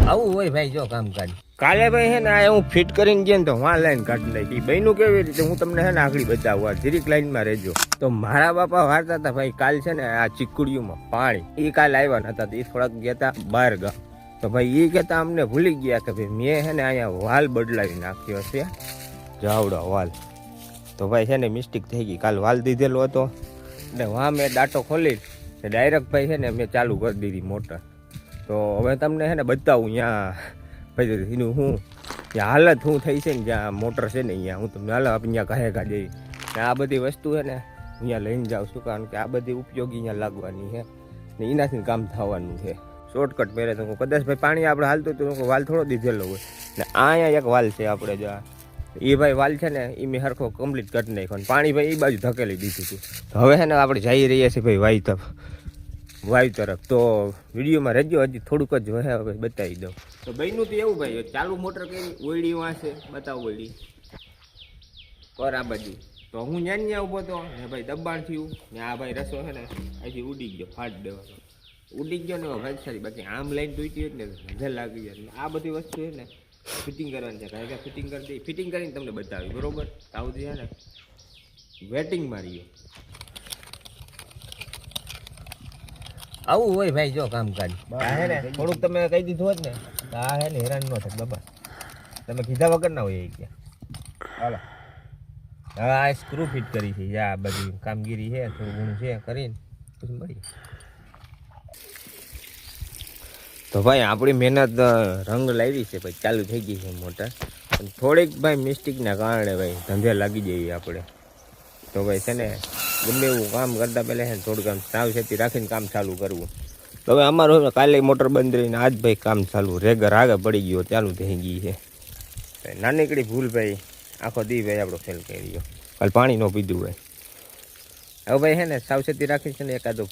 આવું હોય ભાઈ જો કામકાજ કાલે ભાઈ હે ને આ હું ફિટ કરીને ગયા ને તો વાં લાઈન કાઢી નાખી બહેનું કેવી રીતે હું તમને હે ને આગળ બતાવવા જીરીક લાઈનમાં રહેજો તો મારા બાપા વારતા હતા ભાઈ કાલ છે ને આ ચીકુડીઓમાં પાણી એ કાલ આવ્યા નતા એ થોડાક ગયા હતા બહાર ગા તો ભાઈ એ કહેતા અમને ભૂલી ગયા કે ભાઈ મેં છે ને અહીંયા વાલ બદલાવી નાખ્યો છે જાવડો વાલ તો ભાઈ છે ને મિસ્ટેક થઈ ગઈ કાલ વાલ દીધેલો હતો એટલે વાં મેં ડાટો ખોલી ડાયરેક્ટ ભાઈ છે ને મેં ચાલુ કરી દીધી મોટર તો હવે તમને છે ને બતાવું ત્યાં ભાઈ એનું હું ત્યાં હાલત શું થઈ છે ને જ્યાં મોટર છે ને અહીંયા હું તમને હાલ આપણે ત્યાં કહે જઈ આ બધી વસ્તુ છે ને અહીંયા લઈને જાઉં છું કારણ કે આ બધી ઉપયોગી અહીંયા લાગવાની છે ને એનાથી કામ થવાનું છે શોર્ટકટ પહેરે તો કદાચ ભાઈ પાણી આપણે હાલતું હતું વાલ થોડો દીધેલો હોય ને અહીંયા એક વાલ છે આપણે જો એ ભાઈ વાલ છે ને એ મેં હરખો કમ્પ્લીટ કરી નાખ્યો પાણી ભાઈ એ બાજુ ધકેલી દીધું હતું તો હવે છે ને આપણે જઈ રહ્યા છીએ ભાઈ વાયુ તરફ તો વિડીયોમાં રહેજો હજી થોડુંક જ હવે બતાવી દઉં તો બહેનું તો એવું ભાઈ ચાલુ મોટર કરી ઓયડી વાંચે બતાવો ઓયડી પર આ બાજુ તો હું ત્યાં ઊભો હતો ને ભાઈ દબાણ થયું ને આ ભાઈ રસો છે ને અહીંથી ઉડી ગયો ફાટ દેવાનો ઉડી ગયો ને ભાઈ સારી બાકી આમ લાઈન તૂટી હોય ને નજર લાગી જાય આ બધી વસ્તુ છે ને ફિટિંગ કરવાની છે કારણ કે ફિટિંગ કરીને તમને બતાવી બરોબર આવતી છે ને વેટિંગ મારી આવું હોય ભાઈ જો કામકાજ હે ને થોડુંક તમે કહી દીધું હોત ને આ હે ને હેરાન ન થાય બાબા તમે કીધા વગર ના હોય ગયા હાલો હવે આ સ્ક્રૂ ફિટ કરી છે આ બધી કામગીરી છે થોડું ઘણું છે કરીને પછી મળી તો ભાઈ આપણી મહેનત રંગ લાવી છે ભાઈ ચાલુ થઈ ગઈ છે મોટર થોડીક ભાઈ મિસ્ટેકના કારણે ભાઈ ધંધે લાગી જઈએ આપણે તો ભાઈ છે ને ગમે એવું કામ કરતાં પહેલાં છે ને થોડુંક આમ સાવચેતી રાખીને કામ ચાલુ કરવું તો હવે અમારું કાલે મોટર બંધ રહીને આજ ભાઈ કામ ચાલુ રેગર આગળ પડી ગયો ચાલુ થઈ ગઈ છે નાનીકડી ભૂલ ભાઈ આખો દી ભાઈ આપણો ફેલ કરી ગયો કાલે પાણી ન પીધું ભાઈ હવે ભાઈ છે ને સાવચેતી રાખી છે ને એકાદું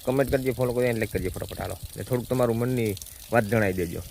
કમેન્ટ કરજો ફોલો કરજો લાઈક કરજો ફટાફટ હાલો એટલે થોડુંક તમારું મનની વાત જણાવી દેજો